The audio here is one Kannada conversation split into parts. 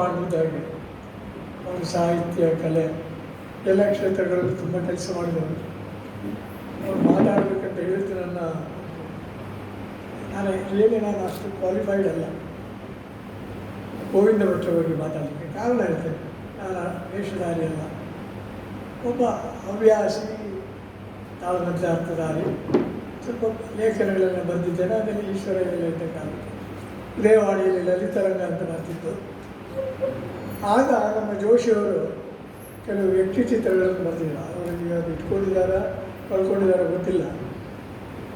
ಮಾಡಲಿದ್ದಾಗೆ ಅವರು ಸಾಹಿತ್ಯ ಕಲೆ ಎಲ್ಲ ಕ್ಷೇತ್ರಗಳಲ್ಲಿ ತುಂಬ ಕೆಲಸ ಮಾಡಿದವರು. ಅವ್ರು ಮಾತಾಡಬೇಕಂತ ಹೇಳಿದ್ದು ನಾನು ಅಷ್ಟು ಕ್ವಾಲಿಫೈಡ್ ಅಲ್ಲ ಗೋವಿಂದ ಭಟ್ರ ಬಗ್ಗೆ ಮಾತಾಡಲಿಕ್ಕೆ. ಕಾರಣ ಹೇಳ್ತೇನೆ, ನಾನು ವೇಷಧಾರಿ ಅಲ್ಲ, ಒಬ್ಬ ಹವ್ಯಾಸಿ ತಾಳ್ಮದ್ದ ಅರ್ಥಧಾರಿ. ಸ್ವಲ್ಪ ಲೇಖನಗಳೆಲ್ಲ ಬರೆದಿದ್ದೇನೆ. ಅದರಲ್ಲಿ ಈಶ್ವರ ಇದ್ದ ಕಾಲಕ್ಕೆ ಉದಯವಾಣಿಯಲ್ಲಿ ಲಲಿತರಂಗ ಅಂತ ಬರ್ತಿದ್ದು. ಆಗ ನಮ್ಮ ಜೋಶಿಯವರು ಕೆಲವು ವ್ಯಕ್ತಿ ಚಿತ್ರಗಳನ್ನು ಬರೆದಿದ್ದಾರೆ. ಅವರಿಗೆ ಅದು ಇಟ್ಕೊಂಡಿದ್ದಾರ ಕಳ್ಕೊಂಡಿದ್ದಾರ ಗೊತ್ತಿಲ್ಲ.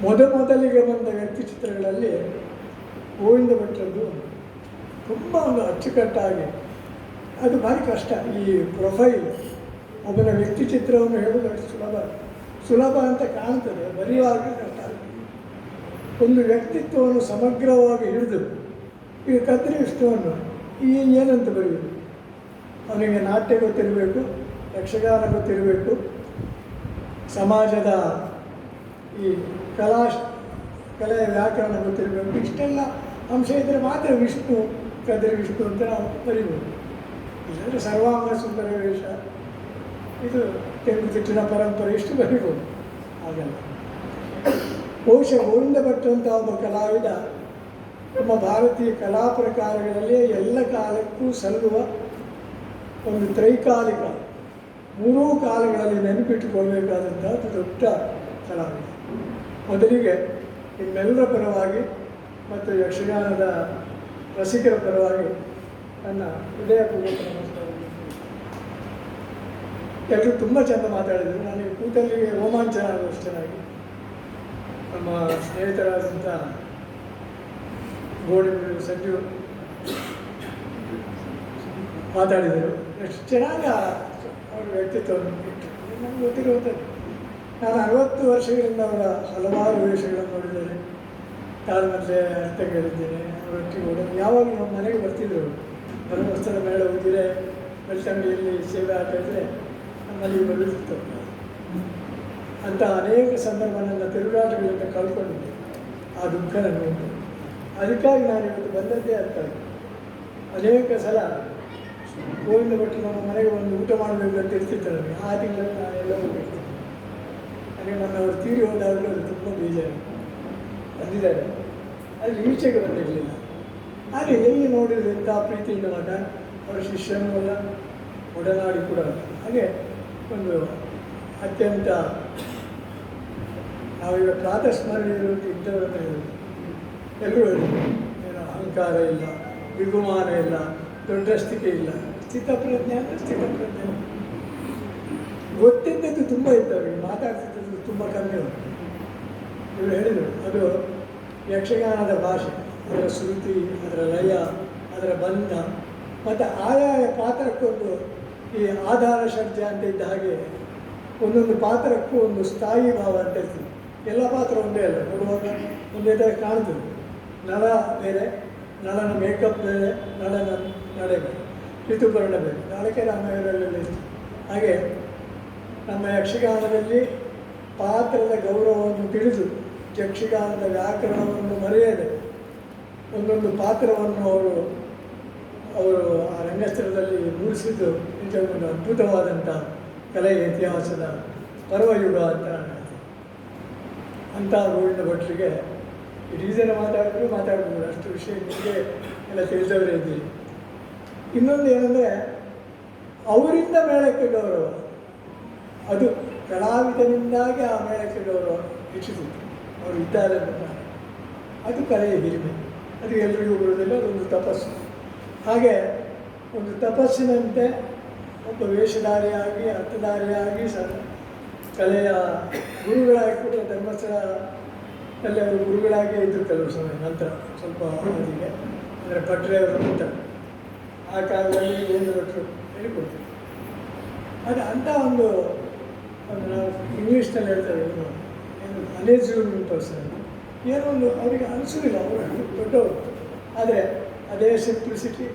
ಮೊದಲಿಗೆ ಬಂದ ವ್ಯಕ್ತಿ ಚಿತ್ರಗಳಲ್ಲಿ ಗೋವಿಂದ ಭಟ್ರದ್ದು ತುಂಬ ಒಂದು ಅಚ್ಚುಕಟ್ಟಾಗಿ, ಅದು ಭಾರಿ ಕಷ್ಟ. ಈ ಪ್ರೊಫೈಲ್ ಒಬ್ಬನ ವ್ಯಕ್ತಿ ಚಿತ್ರವನ್ನು ಹೇಳೋದು ಅಷ್ಟು ಸುಲಭ ಅಂತ ಕಾಣ್ತದೆ, ಬರೆಯುವಾಗ ಕಷ್ಟ. ಒಂದು ವ್ಯಕ್ತಿತ್ವವನ್ನು ಸಮಗ್ರವಾಗಿ ಹಿಡಿದು, ಈಗ ಕದ್ರಿ ವಿಷ್ಣುವನ್ನು ಏನಂತ ಬರೆಯುವುದು? ಅವನಿಗೆ ನಾಟ್ಯ ಗೊತ್ತಿರಬೇಕು, ಯಕ್ಷಗಾನ ಗೊತ್ತಿರಬೇಕು, ಸಮಾಜದ ಈ ಕಲೆಯ ವ್ಯಾಕರಣ ಗೊತ್ತಿರಬೇಕು. ಇಷ್ಟೆಲ್ಲ ಅಂಶ ಇದ್ದರೆ ಮಾತ್ರ ವಿಷ್ಣು, ಕದ್ರಿ ವಿಷ್ಣು ಅಂತ ನಾವು ಬರೀಬೋದು. ಇಲ್ಲಾಂದರೆ ಸರ್ವಾಂಗ ಸುಂದರ ವೇಷ, ಇದು ತೆಂಗುತಿಟ್ಟಿನ ಪರಂಪರೆ, ಇಷ್ಟು ಬರೀಬೋದು. ಹಾಗಲ್ಲ. ಬಹುಶಃ ಗೋವಿಂದ ಭಟ್ರು ಅಂತ ಒಬ್ಬ ಕಲಾವಿದ ನಮ್ಮ ಭಾರತೀಯ ಕಲಾ ಪ್ರಕಾರಗಳಲ್ಲಿ ಎಲ್ಲ ಕಾಲಕ್ಕೂ ಸಲ್ಲುವ ಒಂದು ತ್ರೈಕಾಲಿಕ, ಮೂರೂ ಕಾಲಗಳಲ್ಲಿ ನೆನಪಿಟ್ಟುಕೊಳ್ಬೇಕಾದಂಥ ದೊಡ್ಡ ಕಲಾವಿದ. ಮೊದಲಿಗೆ ನಿಮ್ಮೆಲ್ಲರ ಪರವಾಗಿ ಮತ್ತು ಯಕ್ಷಗಾನದ ರಸಿಕರ ಪರವಾಗಿ ನನ್ನ ಹೃದಯಪೂರ್ವಕ ನಮಸ್ಕಾರ. ಎಲ್ಲರೂ ತುಂಬ ಚೆಂದ ಮಾತಾಡಿದರು. ನನಗೆ ಕೂತಲ್ಲಿಗೆ ರೋಮಾಂಚನ ಆಗುವಷ್ಟು ಚೆನ್ನಾಗಿ ನಮ್ಮ ಸ್ನೇಹಿತರಾದಂಥ ಗೋಡಿಮೂರು ಸಂಜು ಮಾತಾಡಿದರು. ಎಷ್ಟು ಚೆನ್ನಾಗಿ ಅವರ ವ್ಯಕ್ತಿತ್ವವನ್ನು ಇಟ್ಟು ನನಗೆ ಗೊತ್ತಿರುವಂಥದ್ದು. ನಾನು 60 ವರ್ಷಗಳಿಂದ ಅವರ ಹಲವಾರು ವೇಷಗಳನ್ನು ನೋಡಿದ್ದೇನೆ, ತಾಳ್ಮದ್ದೆ ಅರ್ಥ ಕೇಳಿದ್ದೇನೆ. ಅವರೊಟ್ಟಿಗೆ ಓಡೋದು ಯಾವಾಗ ನಮ್ಮ ಮನೆಗೆ ಬರ್ತಿದ್ದರು. ಧರ್ಮಸ್ಥಳ ಮೇಳ ಹೋಗಿದ್ರೆ ಬೆಳ್ತಂಗಡಿಯಲ್ಲಿ ಸೇವೆ ಆಗ್ತಾಯಿದ್ರೆ ನಮ್ಮಲ್ಲಿ ಬರುತ್ತಿತ್ತು. ಅಂತ ಅನೇಕ ಸಂದರ್ಭ ನನ್ನ ತಿರುಗಾಟಗಳಿಂದ ಕಳ್ಕೊಂಡಿದ್ದೆ. ಆ ದುಃಖ ನನಗುಂಟು. ಅದಕ್ಕಾಗಿ ನಾನು ಇವತ್ತು ಬಂದದ್ದೇ ಅಂತ. ಅನೇಕ ಸಲ ಗೋವಿಂದ ಭಟ್ರು ನಮ್ಮ ಮನೆಗೆ ಒಂದು ಊಟ ಮಾಡಬೇಕು ಅಂತ ಇರ್ತಿತ್ತು ನನಗೆ. ಆ ತಿಂಗಳಲ್ಲಿ ನಾನು ಎಲ್ಲ ಹೋಗಬೇಕು. ನನಗೆ ನನ್ನವರು ತೀರಿ ಹೋದಾಗಲೂ ಅದು ತುಂಬ ಬೇಜಾರು. ಬಂದಿದ್ದಾರೆ, ಅಲ್ಲಿ ಈಚೆಗೆ ಬಂದಿರಲಿಲ್ಲ. ಹಾಗೆ ಎಲ್ಲಿ ನೋಡಿದ್ರು ಎಂಥ ಪ್ರೀತಿಯಿಂದ ಮಾಡ ಅವರ ಶಿಷ್ಯನೂ ಅಲ್ಲ, ಒಡನಾಡಿ ಕೂಡ ಅಲ್ಲ. ಹಾಗೆ ಒಂದು ಅತ್ಯಂತ ನಾವೀಗ ಪ್ರಾತಸ್ಮರಣೆ ಇರುವಂಥ ಇದ್ದವರನ್ನ ಹೇಳೋದು. ಎಲ್ಲರೂ ಹೇಳಿದ್ರು, ಏನು ಅಹಂಕಾರ ಇಲ್ಲ, ವಿಗುಮಾನ ಇಲ್ಲ, ದೊಡ್ಡಸ್ತಿಕೆ ಇಲ್ಲ, ಸ್ಥಿತಪ್ರಜ್ಞೆ ಅಂದರೆ ಸ್ಥಿತಪ್ರಜ್ಞೆ. ಗೊತ್ತಿದ್ದದ್ದು ತುಂಬ ಇದ್ದವರಿಗೆ, ಮಾತಾಡ್ತಿದ್ದದ್ದು ತುಂಬ ಕಮ್ಮಿ ಉಂಟು. ಇವರು ಹೇಳಿದರು, ಅದು ಯಕ್ಷಗಾನದ ಭಾಷೆ, ಅದರ ಶ್ರುತಿ, ಅದರ ಲಯ, ಅದರ ಬಂಧ, ಮತ್ತು ಆಯಾಯ ಪಾತ್ರಕ್ಕೊಂದು ಈ ಆಧಾರ ಷಡ್ಜ ಅಂತ ಇದ್ದ ಹಾಗೆ ಒಂದೊಂದು ಪಾತ್ರಕ್ಕೂ ಒಂದು ಸ್ಥಾಯಿ ಭಾವ ಅಂತ ಇರ್ತದೆ. ಎಲ್ಲ ಪಾತ್ರ ಒಂದೇ ಅಲ್ಲ, ನೋಡುವಾಗ ಒಂದೇ ಥರ ಕಾಣ್ತದೆ. ನಳ ಬೇರೆ, ನಳನ ಮೇಕಪ್ ಬೇರೆ, ನಳನ ನಡೆ ಬೇರೆ, ಋತುಪರ್ಣ ಬೇರೆ, ನಾಳಕ್ಕೆ ರಾಮಾಯಣದಲ್ಲಿ ಇರ್ತದೆ. ಹಾಗೆ ನಮ್ಮ ಯಕ್ಷಗಾನದಲ್ಲಿ ಪಾತ್ರದ ಗೌರವವನ್ನು ತಿಳಿದು, ಯಕ್ಷಗಾನದ ವ್ಯಾಕರಣವನ್ನು ಮರೆಯದೆ ಒಂದೊಂದು ಪಾತ್ರವನ್ನು ಅವರು ಆ ರಂಗಸ್ಥಳದಲ್ಲಿ ಮೂಡಿಸಿದ್ದು ನಿಜವನ್ನು ಅದ್ಭುತವಾದಂಥ ಕಲೆಯ ಇತಿಹಾಸದ ಪರ್ವಯುಗ ಅಂತ ನಾನು ಹೇಳ್ತೀನಿ. ಅಂಥ ಗೋವಿಂದ ಭಟ್ರಿಗೆ ಇಡೀ ಜನ ಮಾತಾಡ್ಬೋದು. ಅಷ್ಟು ವಿಷಯ ನಿಮಗೆ ಎಲ್ಲ ತಿಳಿದವರೇ ಇದ್ದೀರಿ. ಇನ್ನೊಂದು ಏನಂದರೆ, ಅವರಿಂದ ಮೇಳಕ್ಕೆ ಗೌರವ, ಅದು ಕಲಾವಿದನಿಂದಾಗಿ ಆ ಮೇಳಕ್ಕೆ ಗೌರವ ಹೆಚ್ಚಿಸಿತ್ತು. ಅವರು ಇದ್ದಾರೆ ಅಂತ ಅದು ಕಲೆಯ ಹಿರಿಮೆ. ಅದು ಎಲ್ರಿಗೂ ಬರುವುದಿಲ್ಲ, ಅದೊಂದು ತಪಸ್ಸು. ಹಾಗೆ ಒಂದು ತಪಸ್ಸಿನಂತೆ ಒಬ್ಬ ವೇಷಧಾರಿಯಾಗಿ, ಅರ್ಥಧಾರಿಯಾಗಿ, ಕಲೆಯ ಗುರುಗಳಾಗಿ ಕೂಡ ಧರ್ಮಸ್ಥಳದಲ್ಲಿ ಅವರು ಗುರುಗಳಾಗಿಯೇ ಇದ್ದರು ಕೆಲವು ಸಮಯ. ನಂತರ ಸ್ವಲ್ಪ ಅವಧಿಗೆ, ಅಂದರೆ ಭಟ್ರೆಯವರ ನಂತರ ಆ ಕಾಲದಲ್ಲಿ ಗೋವಿಂದ ಭಟ್ರು ಹೇಳಿಕೊಡ್ತಾರೆ. ಅದು ಅಂಥ ಒಂದು ನಾವು ಇಂಗ್ಲೀಷ್ನಲ್ಲಿ ಹೇಳ್ತಾರೆ, ಏನು ಅನೇಜ್ಯೂಮಿಂಗ್ ಪರ್ಸನ್. ಏನೋ ಒಂದು ಅವರಿಗೆ ಅನಿಸೋದಿಲ್ಲ, ಅವರು ದೊಡ್ಡವರು. ಆದರೆ ಅದೇ ಸಿಂಪ್ಲಿಸಿಟಿ,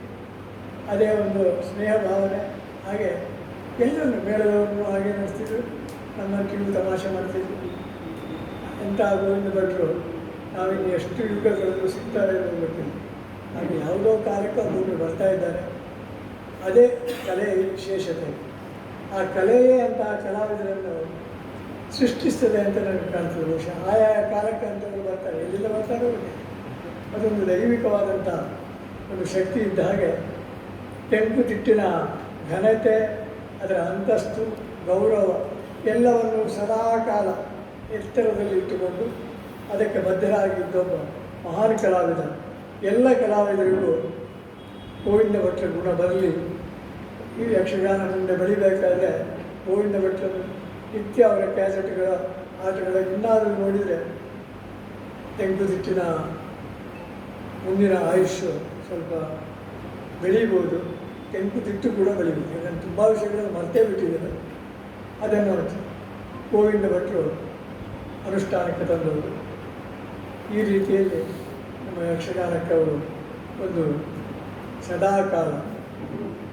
ಅದೇ ಒಂದು ಸ್ನೇಹ ಭಾವನೆ. ಹಾಗೆ ಎಲ್ಲರನ್ನು ಮೇಳದವರನ್ನು ಹಾಗೆ ನಡೆಸ್ತಿದ್ರು, ನಮ್ಮನ್ನು ಕಿವಿ ತಮಾಷೆ ಮಾಡ್ತಿದ್ರು. ಎಂಥ ಗೋವಿಂದ ಭಟ್ರು ನಾವಿನ್ನು ಎಷ್ಟು ಯುಗಗಳಲ್ಲೂ ಸಿಗ್ತಾರೆ ಅನ್ನೋದು ಗೊತ್ತಿಲ್ಲ. ಹಾಗೆ ಯಾವುದೋ ಕಾಲಕ್ಕೆ ಅವರು ಬರ್ತಾ ಇದ್ದಾರೆ. ಅದೇ ಕಲೆಯ ವಿಶೇಷತೆ. ಆ ಕಲೆಯೇ ಅಂತಹ ಕಲಾವಿದರನ್ನು ಸೃಷ್ಟಿಸ್ತದೆ ಅಂತ ನನಗೆ ಕಾಣ್ತದೆ. ಬಹುಶಃ ಆಯಾ ಕಾಲಕ್ಕೆ ಅಂತವರು ಬರ್ತಾರೆ, ಎಲ್ಲಿಂದ ಬರ್ತಾರೋ ಗೊತ್ತಿಲ್ಲ. ಅದೊಂದು ದೈವಿಕವಾದಂಥ ಒಂದು ಶಕ್ತಿ ಇದ್ದ ಹಾಗೆ ತೆಂಕುತಿಟ್ಟಿನ ಘನತೆ, ಅದರ ಅಂತಸ್ತು, ಗೌರವ ಎಲ್ಲವನ್ನು ಸದಾಕಾಲ ಎತ್ತರದಲ್ಲಿ ಇಟ್ಟುಕೊಂಡು ಅದಕ್ಕೆ ಬದ್ಧರಾಗಿದ್ದೊಬ್ಬ ಮಹಾನ್ ಕಲಾವಿದ. ಎಲ್ಲ ಕಲಾವಿದರಿಗೂ ಗೋವಿಂದ ಭಟ್ರ ಗುಣ ಬರಲಿ. ಈ ಯಕ್ಷಗಾನ ಮುಂದೆ ಬೆಳಿಬೇಕಾದ್ರೆ ಗೋವಿಂದ ಭಟ್ರನ್ನು ನಿತ್ಯ ಅವರ ಕ್ಯಾಸೆಟ್ಗಳ ಆಟಗಳ ಇನ್ನಾದರೂ ನೋಡಿದರೆ ತೆಂಕುತಿಟ್ಟಿನ ಮುಂದಿನ ಆಯುಷ್ಯ ಸ್ವಲ್ಪ ಬೆಳೀಬೋದು, ತೆಂಕುತಿಟ್ಟು ಕೂಡ ಬೆಳೀಬೋದು. ನಾನು ತುಂಬ ವಿಷಯಗಳನ್ನು ಮರ್ತೇ ಬಿಟ್ಟಿದ್ದೇನೆ. ಅದನ್ನು ಗೋವಿಂದ ಭಟ್ರು ಅನುಷ್ಠಾನಕ್ಕೆ ತಂದವರು. ಈ ರೀತಿಯಲ್ಲಿ ನಮ್ಮ ಯಕ್ಷಗಾನಕ್ಕೆ ಅವರು ಒಂದು ಸದಾಕಾಲ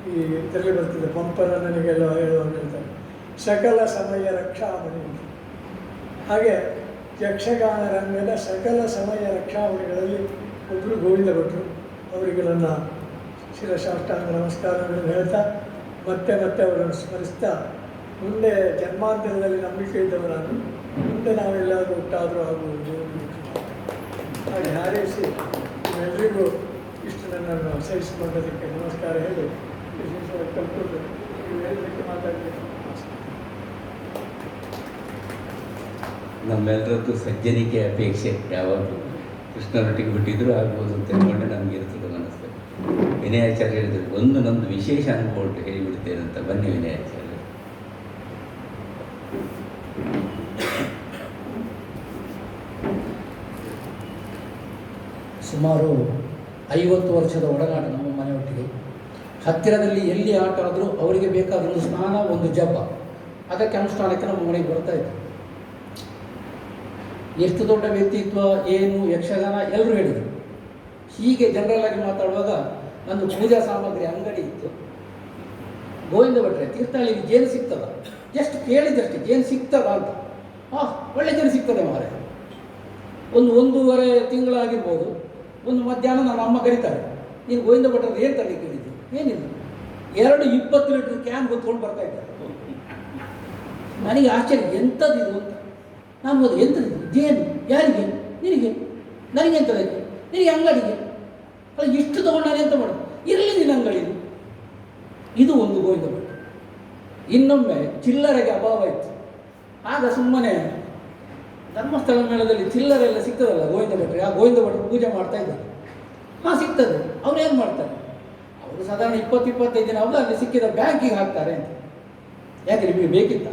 ಈ ಇದರಲ್ಲಿ ಬರ್ತಿದೆ ಪಂಪರ ನನಗೆಲ್ಲ ಹೇಳುವಾಗ ಹೇಳ್ತಾರೆ, ಸಕಲ ಸಮಯ ರಕ್ಷಾಮಣಿ. ಹಾಗೆ ಯಕ್ಷಗಾನ ರಂಗದ ಸಕಲ ಸಮಯ ರಕ್ಷಾಮಣಿಗಳಲ್ಲಿ ಒಬ್ಬರು ಗೋವಿಂದ ಭಟ್ರು. ಅವರಿಗೆ ನನ್ನ ಶಿರಸಾಷ್ಟಾಂಗ ನಮಸ್ಕಾರಗಳನ್ನು ಹೇಳ್ತಾ ಮತ್ತೆ ಮತ್ತೆ ಅವರನ್ನು ಸ್ಮರಿಸ್ತಾ, ಮುಂದೆ ಜನ್ಮಾಂತರದಲ್ಲಿ ನಂಬಿಕೆ ಇದ್ದವ ನಾನು, ಮುಂದೆ ನಾವೆಲ್ಲರೂ ಒಟ್ಟಾದರೂ ಆಗುವುದು ಹಾಗೆ ಹಾರೈಸಿ ಎಲ್ಲರಿಗೂ ಇಷ್ಟು ನನ್ನನ್ನು ಸಹಿಸಿಕೊಂಡದಕ್ಕೆ ನಮಸ್ಕಾರ ಹೇಳಿ ವಿಶೇಷವಾಗಿ ಕಲ್ಕೊಂಡು ನೀವು ಹೇಳಲಿಕ್ಕೆ ಮಾತಾಡಬೇಕು. ನಮ್ಮೆಲ್ಲರದ್ದು ಸಜ್ಜನಿಕೆ ಅಪೇಕ್ಷೆ ಯಾವಾಗಲೂ ಕೃಷ್ಣರೊಟ್ಟಿಗೆ ಬಿಟ್ಟಿದ್ರು ಆಗ್ಬೋದು ಅಂತ ಹೇಳ್ಕೊಂಡೆ ನಮಗೆ ಇರ್ತದೆ ಮನಸ್ಸು. ವಿನಯಾಚಾರ್ಯ ಹೇಳಿದ್ರು, ಒಂದು ನಮ್ಮದು ವಿಶೇಷ ಅನುಭವ ಉಂಟು ಹೇಳಿಬಿಡ್ತೇನೆ ಅಂತ. ಬನ್ನಿ ವಿನಯಾಚಾರ್ಯ. ಸುಮಾರು 50 ವರ್ಷದ ಒಡನಾಟ ನಮ್ಮ ಮನೆಯೊಟ್ಟಿಗೆ. ಹತ್ತಿರದಲ್ಲಿ ಎಲ್ಲಿ ಆಟ ಆದರೂ ಅವರಿಗೆ ಬೇಕಾದ ಒಂದು ಸ್ನಾನ, ಒಂದು ಜಪ, ಅದಕ್ಕೆ ಅನುಷ್ಠಾನಕ್ಕೆ ನಮ್ಮ ಮನೆಗೆ ಬರ್ತಾ ಇತ್ತು. ಎಷ್ಟು ದೊಡ್ಡ ವ್ಯಕ್ತಿತ್ವ, ಏನು ಯಕ್ಷಗಾನ ಎಲ್ಲರೂ ಹೇಳಿದರು. ಹೀಗೆ ಜನರಲ್ಲಾಗಿ ಮಾತಾಡುವಾಗ ನಂದು ಪೂಜಾ ಸಾಮಗ್ರಿ ಅಂಗಡಿ ಇತ್ತು. ಗೋವಿಂದ ಭಟ್ರೆ ತೀರ್ಥಹಳ್ಳಿಗೆ ಜೇನು ಸಿಗ್ತದ, ಜಸ್ಟ್ ಕೇಳಿದಷ್ಟೇ ಜೇನು ಸಿಗ್ತದ ಅಂತ. ಒಳ್ಳೆ ಜೇನು ಸಿಗ್ತದೆ ಮಾರೆ. ಒಂದೂವರೆ ತಿಂಗಳಾಗಿರ್ಬೋದು. ಒಂದು ಮಧ್ಯಾಹ್ನ ನನ್ನ ಅಮ್ಮ ಕರೀತಾರೆ, ನೀನು ಗೋವಿಂದ ಭಟ್ರದ್ದು ಏನು ತರಲಿಕ್ಕೆ ಹೇಳಿದ್ದೆ? ಏನಿಲ್ಲ, 20 ಲೀಟ್ರ್ ಕ್ಯಾನ್ ಹೊತ್ಕೊಂಡು ಬರ್ತಾ ಇದ್ದಾರೆ. ನನಗೆ ಆಶ್ಚರ್ಯ, ಎಂಥದ್ದು ಅಂತ. ನಾನು ಹೋದ, ಎಂಥದ್ದು ಜೇನು? ಯಾರಿಗೆ? ನಿನಗೆ? ನನಗೆ ಎಂಥದಕ್ಕೆ? ನಿನಗೆ ಅಂಗಡಿಗೆ? ಅಲ್ಲ, ಇಷ್ಟು ತೊಗೊಂಡು ನಾನು ಎಂತ ಮಾಡೋದು? ಇರಲಿ ನಿನ್ನ ಅಂಗಡಿದು. ಇದು ಒಂದು ಗೋವಿಂದ ಭಟ್ರು. ಇನ್ನೊಮ್ಮೆ ಚಿಲ್ಲರೆಗೆ ಅಭಾವ ಇತ್ತು. ಆಗ ಸುಮ್ಮನೆ ಧರ್ಮಸ್ಥಳ ಮೇಳದಲ್ಲಿ ಚಿಲ್ಲರೆಲ್ಲ ಸಿಗ್ತದಲ್ಲ ಗೋವಿಂದ ಭಟ್ರು. ಆ ಗೋವಿಂದ ಭಟ್ರು ಪೂಜೆ ಮಾಡ್ತಾ ಇದ್ದಾರೆ. ಸಿಗ್ತದೆ. ಅವ್ರು ಏನು ಮಾಡ್ತಾರೆ? ಅವರು ಸಾಧಾರಣ 20-25 ದಿನ ಅವರು ಅಲ್ಲಿ ಸಿಕ್ಕಿದ ಬ್ಯಾಂಕಿಗೆ ಹಾಕ್ತಾರೆ ಅಂತ. ಯಾಕೆ ನಿಮಗೆ ಬೇಕಿತ್ತ?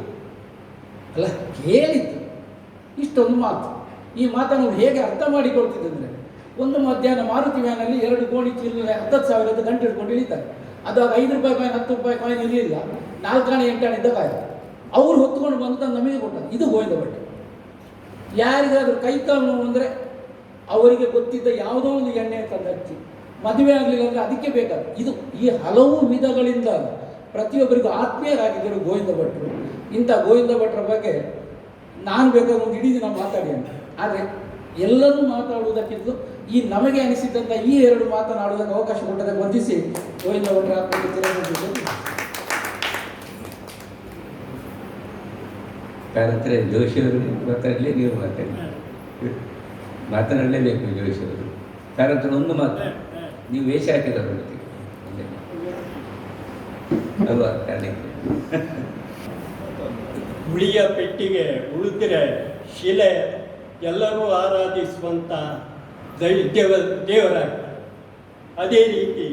ಅಲ್ಲ, ಕೇಳಿತ್ತು ಇಷ್ಟೊಂದು ಮಾತು. ಈ ಮಾತನ್ನು ಹೇಗೆ ಅರ್ಥ ಮಾಡಿಕೊಳ್ತಿದ್ದಂದರೆ, ಒಂದು ಮಧ್ಯಾಹ್ನ ಮಾರುತಿ ವ್ಯಾನಲ್ಲಿ 2 ಕೋಣಿ ಚಿಲ್ಲರೆ 10,000 ಗಂಟೆ ಹಿಡ್ಕೊಂಡು ಇಳಿತಾರೆ. ಅದು ಆಗ 5 ರೂಪಾಯಿ ಕಾಯಿನ್ 10 ರೂಪಾಯಿ ಕಾಯಿನ್ ಇರಲಿಲ್ಲ, 4 ಆಣೆ 8 ಆಣೆ ಇದ್ದ ಕಾಯಿನ್. ಅವರು ಹೊತ್ತುಕೊಂಡು ಬಂದು ತಂದು ನಮಗೆ ಕೊಟ್ಟಾರೆ. ಇದು ಗೋವಿಂದ ಭಟ್ರು. ಯಾರಿಗಾದರೂ ಕೈಕಾಲು ನೋವು ಅಂದರೆ ಅವರಿಗೆ ಗೊತ್ತಿದ್ದ ಯಾವುದೋ ಒಂದು ಎಣ್ಣೆ ತಂದು ಹಚ್ಚಿ, ಮದುವೆ ಆಗಲಿಲ್ಲ ಅಂದರೆ ಅದಕ್ಕೆ ಬೇಕಾದ ಇದು. ಈ ಹಲವು ವಿಧಗಳಿಂದ ಪ್ರತಿಯೊಬ್ಬರಿಗೂ ಆತ್ಮೀಯರಾಗಿದ್ದರು ಗೋವಿಂದ ಭಟ್ರು. ಇಂಥ ಗೋವಿಂದ ಭಟ್ರ ಬಗ್ಗೆ ನಾನು ಬೇಕಾದ್ರೆ ಒಂದು ಇಡೀ ದಿನ ಮಾತಾಡಿ ಅಂತ. ಆದರೆ ಎಲ್ಲರೂ ಮಾತಾಡುವುದಕ್ಕಿಂತ ಈ ನಮಗೆ ಅನಿಸಿದ್ದಂಥ ಈ 2 ಮಾತನಾಡುವುದಕ್ಕೆ ಅವಕಾಶ ಕೊಟ್ಟದಕ್ಕೆ ವಂದಿಸಿ ಗೋವಿಂದ ಭಟ್ರ ಆತ್ಮಕ್ಕೆ ತಿರುಗಿದ್ದು. ಕಾರಂತರೆ ಜೋಶಿಯವರು ಮಾತಾಡಲಿ, ನೀವು ಮಾತನಾಡಲೇಬೇಕು ಜೋಶಿಯವರು. ಕಾರಂತರು ಒಂದು ಮಾತು, ನೀವು ವೇಷ ಹಾಕಿದವರು ಅಲ್ವಾ? ಕಾರಣಕ್ಕೆ ಉಳಿಯ ಪೆಟ್ಟಿಗೆ ಉಳಿದ್ರೆ ಶಿಲೆ ಎಲ್ಲರೂ ಆರಾಧಿಸುವಂಥ ದೇವರಾಗ್ತಾರೆ. ಅದೇ ರೀತಿ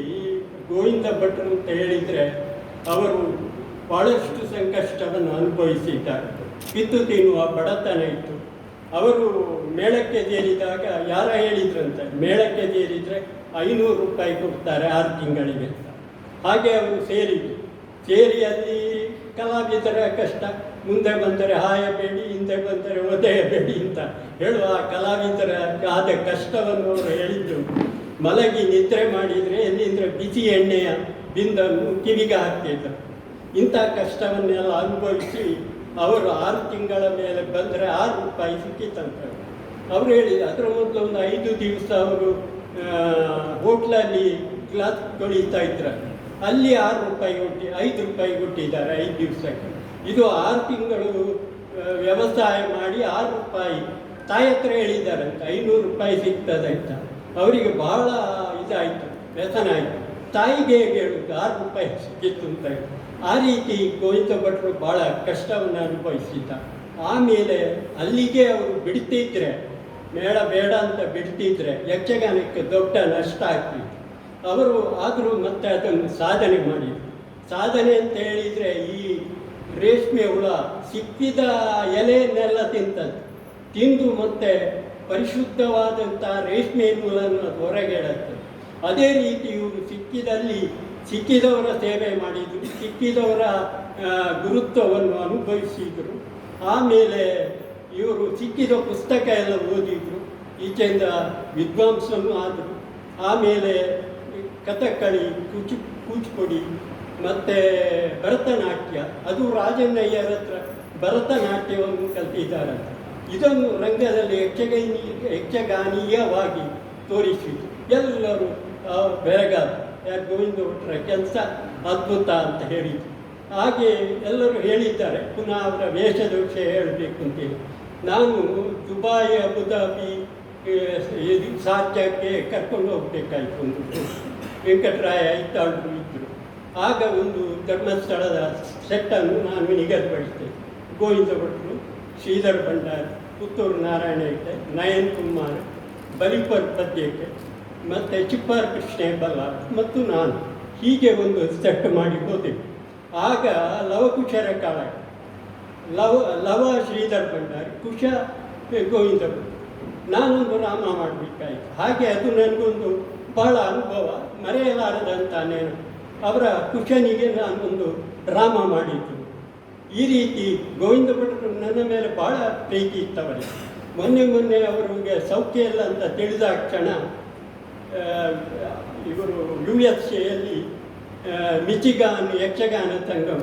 ಗೋವಿಂದ ಭಟ್ರು ಅಂತ ಹೇಳಿದರೆ ಅವರು ಭಾಳಷ್ಟು ಸಂಕಷ್ಟವನ್ನು ಅನುಭವಿಸಿದ್ದಾರೆ. ಕಿತ್ತು ತಿನ್ನುವ ಬಡತನ ಇತ್ತು. ಅವರು ಮೇಳಕ್ಕೆ ಸೇರಿದಾಗ ಯಾರ ಹೇಳಿದ್ರಂತೆ, ಮೇಳಕ್ಕೆ ಸೇರಿದರೆ 500 ರೂಪಾಯಿ ಕೊಡ್ತಾರೆ 6 ತಿಂಗಳಿಗೆ. ಹಾಗೆ ಅವರು ಸೇರಿ ಅಲ್ಲಿ ಕಲಾವಿದರ ಕಷ್ಟ, ಮುಂದೆ ಬಂದರೆ ಹಾಯಬೇಡಿ, ಹಿಂದೆ ಬಂದರೆ ಒದೆಯಬೇಡಿ ಅಂತ ಹೇಳುವ ಆ ಕಲಾವಿದರ ಆದ ಕಷ್ಟವನ್ನು ಅವರು ಹೇಳಿದ್ರು. ಮಲಗಿ ನಿದ್ರೆ ಮಾಡಿದರೆ ಎಲ್ಲಿಂದರೆ ಬಿಸಿ ಎಣ್ಣೆಯ ಬಿಂದನ್ನು ಕಿವಿಗೆ ಹಾಕ್ತಿದ್ದರು. ಇಂಥ ಕಷ್ಟವನ್ನೆಲ್ಲ ಅನುಭವಿಸಿ ಅವರು 6 ತಿಂಗಳ ಮೇಲೆ ಬಂದರೆ 6 ರೂಪಾಯಿ ಸಿಕ್ಕಿತ್ತಂತೆ. ಅವರು ಹೇಳಿದ ಅದರ ಮೊದಲು ಒಂದು 5 ದಿವಸ ಅವರು ಹೋಟ್ಲಲ್ಲಿ ಗ್ಲಾಸ್ ತೊಳಿತಾ ಇದ್ರು. ಅಲ್ಲಿ 6 ರೂಪಾಯಿ ಕೊಟ್ಟು 5 ರೂಪಾಯಿ ಕೊಟ್ಟಿದ್ದಾರೆ 5 ದಿವಸಕ್ಕೆ. ಇದು 6 ತಿಂಗಳು ವ್ಯವಸಾಯ ಮಾಡಿ 6 ರೂಪಾಯಿ ತಾಯಿ ಹತ್ರ ಹೇಳಿದ್ದಾರಂತ 500 ರೂಪಾಯಿ ಸಿಗ್ತದೆ ಅಂತ. ಅವರಿಗೆ ಬಹಳ ಇದಾಯಿತು, ವ್ಯಸನ ಆಯಿತು. ತಾಯಿಗೆ ಹೇಗೆ ಹೇಳುದು 6 ರೂಪಾಯಿ ಸಿಕ್ಕಿತ್ತು ಅಂತ. ಆ ರೀತಿ ಗೋವಿಂದ ಭಟ್ರು ಭಾಳ ಕಷ್ಟವನ್ನು ಅನುಭವಿಸಿದ್ದ. ಆಮೇಲೆ ಅಲ್ಲಿಗೆ ಅವರು ಬಿಡ್ತಿದ್ರೆ, ಮೇಳ ಬೇಡ ಅಂತ ಬಿಡ್ತಿದ್ರೆ ಯಕ್ಷಗಾನಕ್ಕೆ ದೊಡ್ಡ ನಷ್ಟ ಆಗ್ತಿತ್ತು. ಅವರು ಆದರೂ ಮತ್ತೆ ಅದನ್ನು ಸಾಧನೆ ಮಾಡಿದರು. ಸಾಧನೆ ಅಂತ ಹೇಳಿದರೆ ಈ ರೇಷ್ಮೆ ಹುಳ ಸಿಕ್ಕಿದ ಎಲೆಯನ್ನೆಲ್ಲ ತಿಂದು ಮತ್ತೆ ಪರಿಶುದ್ಧವಾದಂಥ ರೇಷ್ಮೆ ನೂಲನ್ನು ಅದು ಹೊರಗೆ ಇಡುತ್ತೆ. ಅದೇ ರೀತಿ ಇವರು ಸಿಕ್ಕಿದವರ ಸೇವೆ ಮಾಡಿದರು, ಸಿಕ್ಕಿದವರ ಗುರುತ್ವವನ್ನು ಅನುಭವಿಸಿದರು. ಆಮೇಲೆ ಇವರು ಸಿಕ್ಕಿದ ಪುಸ್ತಕ ಎಲ್ಲ ಓದಿದರು, ಈಚೆಯಿಂದ ವಿದ್ವಾಂಸನೂ ಆದರು. ಆಮೇಲೆ ಕಥಕ್ಕಳಿ, ಕೂಚಿಪುಡಿ ಮತ್ತು ಭರತನಾಟ್ಯ, ಅದು ರಾಜಣ್ಣಯ್ಯರ ಹತ್ರ ಭರತನಾಟ್ಯವನ್ನು ಕಲಿತಿದ್ದಾರಂತೆ. ಇದನ್ನು ರಂಗದಲ್ಲಿ ಯಕ್ಷಗಾನೀಯವಾಗಿ ತೋರಿಸಿತು. ಎಲ್ಲರೂ ಬೆರಗಾದ ಗೋವಿಂದ ಭಟ್ರ ಕೆಲಸ ಅದ್ಭುತ ಅಂತ ಹೇಳಿದರು. ಹಾಗೆ ಎಲ್ಲರೂ ಹೇಳಿದ್ದಾರೆ. ಪುನಃ ಅವರ ವೇಷದ ವಿಷಯ ಹೇಳಬೇಕು ಅಂತೇಳಿ ನಾನು ದುಬಾಯಿ, ಅಬುದಾಬಿ ಸಾಧ್ಯಕ್ಕೆ ಕರ್ಕೊಂಡು ಹೋಗ್ಬೇಕಾಯ್ತು. ಒಂದು ವೆಂಕಟರಾಯ ಐತಾಳರು ಇದ್ದರು. ಆಗ ಒಂದು ಧರ್ಮಸ್ಥಳದ ಸೆಟ್ಟನ್ನು ನಾನು ನಿಗದಿಪಡಿಸಿದೆ. ಗೋವಿಂದ ಭಟ್ರು, ಶ್ರೀಧರ್ ಭಂಡಾರಿ, ಪುತ್ತೂರು ನಾರಾಯಣ ಹೆಗ್ಡೆ, ನಯನ್ ಕುಮಾರ್, ಬಲಿಪರ್ ಪದ್ಯಕ್ಕೆ ಮತ್ತು ಚಿಪ್ಪಾರ್ ಕೃಷ್ಣ ಬಲ್ಲಾರ್ ಮತ್ತು ನಾನು ಹೀಗೆ ಒಂದು ಸೆಟ್ ಮಾಡಿ ಹೋದೆವು. ಆಗ ಲವಕುಶರ ಕಾಲ, ಲವ ಶ್ರೀಧರ್ ಭಂಡಾರಿ, ಕುಶ ಗೋವಿಂದ ಭಟ್ರು, ನಾನೊಂದು ರಾಮ ಮಾಡಬೇಕಾಯಿತು. ಹಾಗೆ ಅದು ನನಗೊಂದು ಬಹಳ ಅನುಭವ, ಮರೆಯಲಾರದಂಥ ನೆನಪು. ಅವರ ಕುಶನಿಗೆ ನಾನೊಂದು ರಾಮ ಮಾಡಿದ್ದು. ಈ ರೀತಿ ಗೋವಿಂದ ಭಟ್ರು ನನ್ನ ಮೇಲೆ ಭಾಳ ಪ್ರೀತಿ ಇತ್ತವರಿಗೆ. ಮೊನ್ನೆ ಅವರಿಗೆ ಸೌಖ್ಯ ಇಲ್ಲ ಅಂತ ತಿಳಿದ ಕ್ಷಣ ಇವರು USA ಮಿಚಿಗಾನ್ ಯಕ್ಷಗಾನ ಸಂಗಮ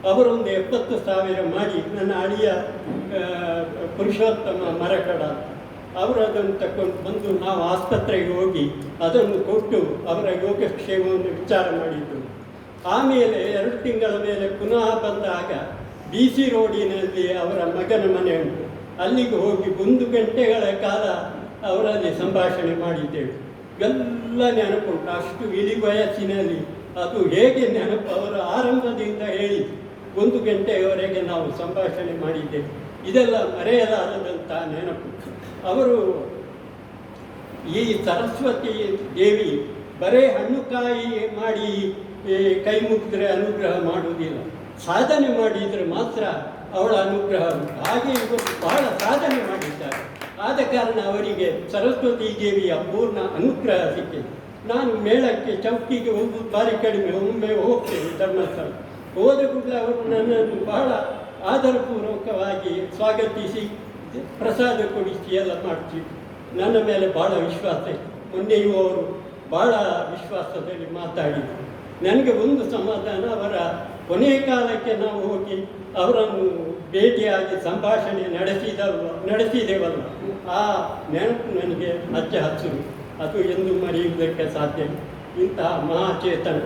ಅವರೊಂದು 70,000 ಮಾಡಿ ನನ್ನ ಅಳಿಯ ಪುರುಷೋತ್ತಮ ಮರಕಡ ಅವರು ಅದನ್ನು ತಗೊಂಡು ಬಂದು ನಾವು ಆಸ್ಪತ್ರೆಗೆ ಹೋಗಿ ಅದನ್ನು ಕೊಟ್ಟು ಅವರ ಯೋಗಕ್ಷೇಮವನ್ನು ವಿಚಾರ ಮಾಡಿದ್ದು. ಆಮೇಲೆ 2 ತಿಂಗಳ ಮೇಲೆ ಪುನಃ ಬಂದಾಗ BC ರೋಡಿನಲ್ಲಿ ಅವರ ಮಗನ ಮನೆ ಉಂಟು, ಅಲ್ಲಿಗೆ ಹೋಗಿ 1 ಗಂಟೆಗಳ ಕಾಲ ಅವರಲ್ಲಿ ಸಂಭಾಷಣೆ ಮಾಡಿದ್ದೇವೆ. ಎಲ್ಲ ನೆನಪುಂಟು. ಅಷ್ಟು ಇಳಿ ವಯಸ್ಸಿನಲ್ಲಿ ಅದು ಹೇಗೆ ನೆನಪು, ಅವರ ಆರಂಭದಿಂದ ಹೇಳಿ 1 ಗಂಟೆಯವರೆಗೆ ನಾವು ಸಂಭಾಷಣೆ ಮಾಡಿದ್ದೇವೆ. ಇದೆಲ್ಲ ಮರೆಯಲಾರದಂಥ ನೆನಪು. ಅವರು ಈ ಸರಸ್ವತಿ ದೇವಿ ಬರೇ ಹಣ್ಣುಕಾಯಿ ಮಾಡಿ ಕೈ ಮುಗಿದ್ರೆ ಅನುಗ್ರಹ ಮಾಡುವುದಿಲ್ಲ, ಸಾಧನೆ ಮಾಡಿದರೆ ಮಾತ್ರ ಅವಳ ಅನುಗ್ರಹ ಉಂಟು. ಹಾಗೆ ಇವರು ಬಹಳ ಸಾಧನೆ ಮಾಡಿದ್ದಾರೆ. ಆದ ಕಾರಣ ಅವರಿಗೆ ಸರಸ್ವತಿ ದೇವಿಯ ಪೂರ್ಣ ಅನುಗ್ರಹ ಸಿಕ್ಕಿದೆ. ನಾನು ಮೇಳಕ್ಕೆ ಚೌಕಿಗೆ ಒಂದು ಬಾರಿ ಕಡಿಮೆ ಒಮ್ಮೆ ಹೋಗ್ತೇನೆ ಧರ್ಮಸ್ಥಳ. ಹೋದ ಕೂಡಲೇ ಅವರು ನನ್ನನ್ನು ಬಹಳ ಆದರಪೂರ್ವಕವಾಗಿ ಸ್ವಾಗತಿಸಿ ಪ್ರಸಾದ ಕೊಡಿಸಿ ಎಲ್ಲ ಮಾಡ್ತಿದ್ರು. ನನ್ನ ಮೇಲೆ ಭಾಳ ವಿಶ್ವಾಸ ಇತ್ತು. ಮೊನ್ನೆಯೂ ಅವರು ಭಾಳ ವಿಶ್ವಾಸದಲ್ಲಿ ಮಾತಾಡಿದರು. ನನಗೆ ಒಂದು ಸಮಾಧಾನ, ಅವರ ಕೊನೆಯ ಕಾಲಕ್ಕೆ ನಾವು ಹೋಗಿ ಅವರನ್ನು ಭೇಟಿಯಾಗಿ ಸಂಭಾಷಣೆ ನಡೆಸಿದೆವಲ್ಲ, ಆ ನೆನಪು ನನಗೆ ಹಚ್ಚ ಹಚ್ಚರು. ಅದು ಎಂದು ಮರೆಯುವುದಕ್ಕೆ ಸಾಧ್ಯ. ಇಂತಹ ಮಹಾಚೇತನ.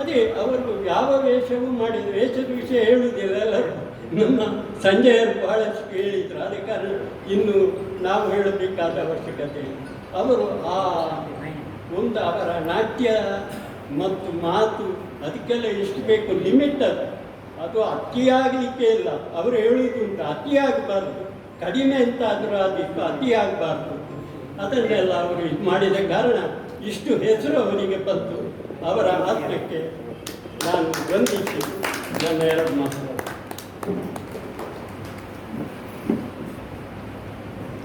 ಅದೇ ಅವರು ಯಾವ ವೇಷವೂ ಮಾಡಿದರು. ವೇಷದ ವಿಷಯ ಹೇಳುವುದಿಲ್ಲ, ಎಲ್ಲರೂ ನಮ್ಮ ಸಂಜೆಯರು ಬಹಳಷ್ಟು ಹೇಳಿದರು. ಆದ ಕಾರಣ ಇನ್ನು ನಾವು ಹೇಳಬೇಕಾದ ಅವಶ್ಯಕತೆ ಇಲ್ಲ. ಅವರು ಆ ಒಂದು ಅವರ ನಾಟ್ಯ ಮತ್ತು ಮಾತು ಅದಕ್ಕೆಲ್ಲ ಎಷ್ಟು ಬೇಕು ಲಿಮಿಟ್ ಅದು ಅತಿಯಾಗಲಿಕ್ಕೆ ಇಲ್ಲ. ಅವರು ಹೇಳುವುದುಂಟು, ಅತಿಯಾಗಬಾರ್ದು, ಕಡಿಮೆ ಅಂತಾದರೂ ಅದಕ್ಕೆ ಅತಿಯಾಗಬಾರ್ದು. ಅದನ್ನೆಲ್ಲ ಅವರು ಇದು ಮಾಡಿದ ಕಾರಣ ಇಷ್ಟು ಹೆಸರು ಅವರಿಗೆ ಬಂತು. ಅವರ ಆತ್ಮಕ್ಕೆ ನಾನು ವಂದಿಸಿ ನನ್ನ 2 ಮಾತು